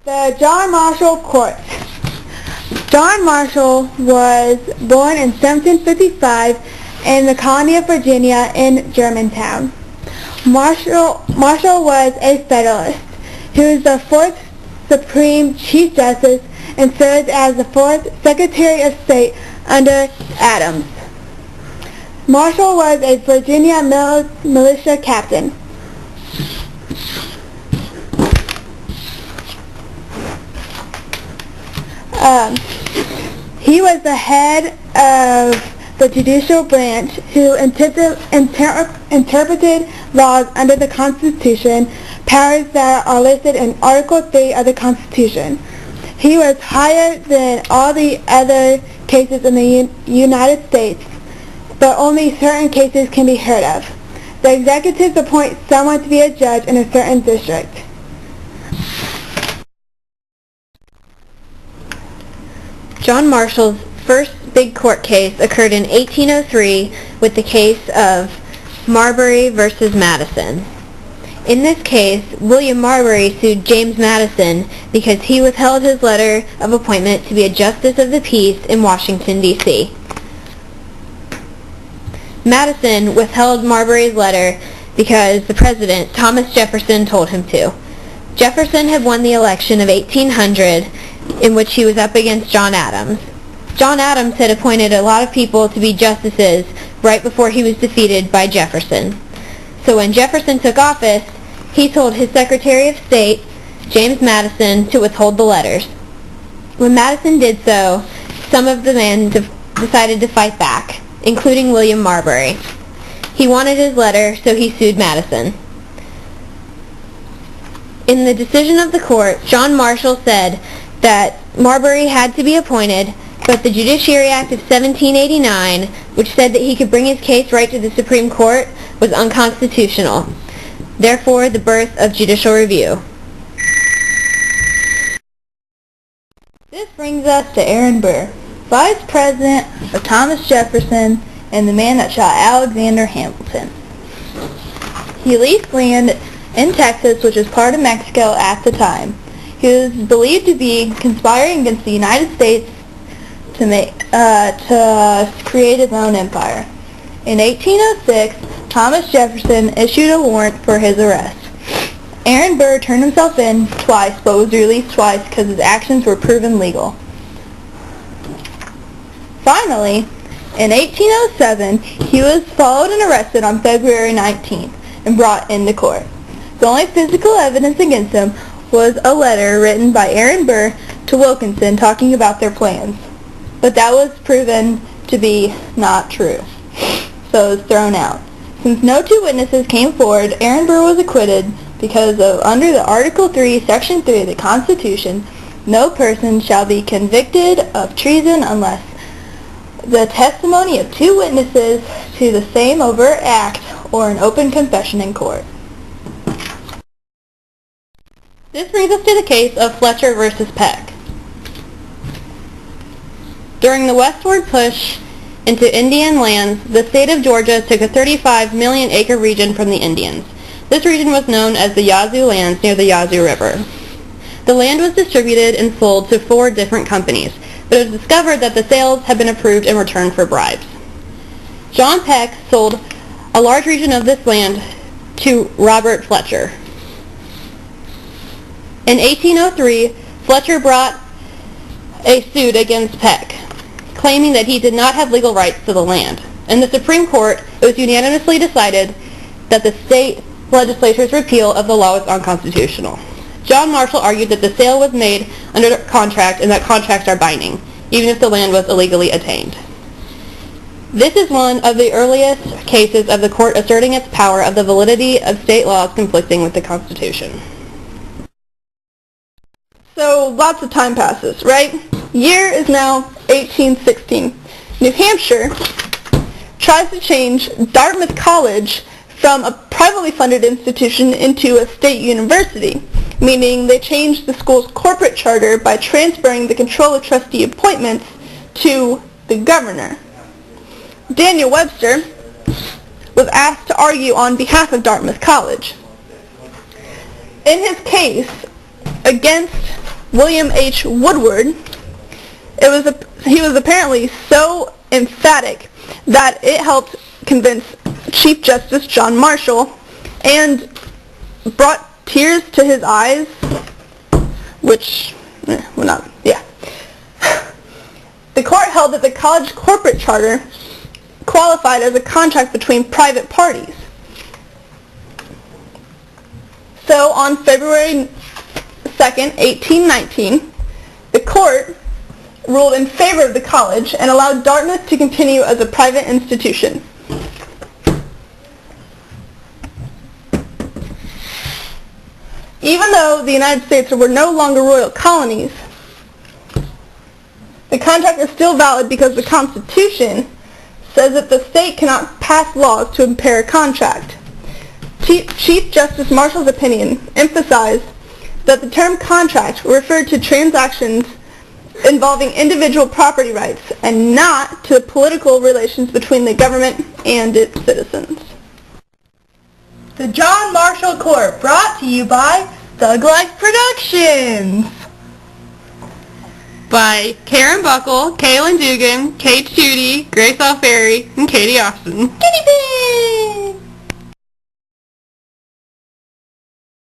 The John Marshall Court. John Marshall was born in 1755 in the colony of Virginia in Germantown. Marshall was a Federalist. He was the fourth Supreme Chief Justice and served as the fourth Secretary of State under Adams. Marshall was a Virginia militia captain. He was the head of the judicial branch who interpreted laws under the Constitution, powers that are listed in Article 3 of the Constitution. He was higher than all the other cases in the United States, but only certain cases can be heard of. The executives appoint someone to be a judge in a certain district. John Marshall's first big court case occurred in 1803 with the case of Marbury versus Madison. In this case, William Marbury sued James Madison because he withheld his letter of appointment to be a justice of the peace in Washington, D.C. Madison withheld Marbury's letter because the president, Thomas Jefferson, told him to. Jefferson had won the election of 1800 in which he was up against John Adams. John Adams had appointed a lot of people to be justices right before he was defeated by Jefferson. So when Jefferson took office, he told his Secretary of State, James Madison, to withhold the letters. When Madison did so, some of the men decided to fight back, including William Marbury. He wanted his letter, so he sued Madison. In the decision of the court, John Marshall said that Marbury had to be appointed, but the Judiciary Act of 1789, which said that he could bring his case right to the Supreme Court, was unconstitutional. Therefore, the birth of judicial review. This brings us to Aaron Burr, Vice President of Thomas Jefferson and the man that shot Alexander Hamilton. He leased land in Texas, which was part of Mexico at the time. He was believed to be conspiring against the United States to create his own empire. In 1806, Thomas Jefferson issued a warrant for his arrest. Aaron Burr turned himself in twice, but was released twice because his actions were proven legal. Finally, in 1807, he was followed and arrested on February 19th and brought into court. The only physical evidence against him was a letter written by Aaron Burr to Wilkinson talking about their plans. But that was proven to be not true, so it was thrown out. Since no two witnesses came forward, Aaron Burr was acquitted because under the Article 3, Section 3 of the Constitution, no person shall be convicted of treason unless the testimony of two witnesses to the same overt act or an open confession in court. This brings us to the case of Fletcher versus Peck. During the westward push into Indian lands, the state of Georgia took a 35 million acre region from the Indians. This region was known as the Yazoo lands near the Yazoo River. The land was distributed and sold to 4 different companies, but it was discovered that the sales had been approved in return for bribes. John Peck sold a large region of this land to Robert Fletcher. In 1803, Fletcher brought a suit against Peck, claiming that he did not have legal rights to the land. In the Supreme Court, it was unanimously decided that the state legislature's repeal of the law was unconstitutional. John Marshall argued that the sale was made under contract and that contracts are binding, even if the land was illegally attained. This is one of the earliest cases of the court asserting its power of the validity of state laws conflicting with the Constitution. So lots of time passes, right? Year is now 1816. New Hampshire tries to change Dartmouth College from a privately funded institution into a state university, meaning they changed the school's corporate charter by transferring the control of trustee appointments to the governor. Daniel Webster was asked to argue on behalf of Dartmouth College. In his case against William H. Woodward, he was apparently so emphatic that it helped convince Chief Justice John Marshall and brought tears to his eyes, which, The court held that the college corporate charter qualified as a contract between private parties. So on February 2nd, 1819, the court ruled in favor of the college and allowed Dartmouth to continue as a private institution. Even though the United States were no longer royal colonies, the contract is still valid because the Constitution says that the state cannot pass laws to impair a contract. Chief Justice Marshall's opinion emphasized that the term contract referred to transactions involving individual property rights and not to political relations between the government and its citizens. The John Marshall Court, brought to you by Thug Life Productions. By Karen Buckle, Kaylin Dugan, Kate Schutte, Grace Alfieri, and Katie Austin. Guinea pig!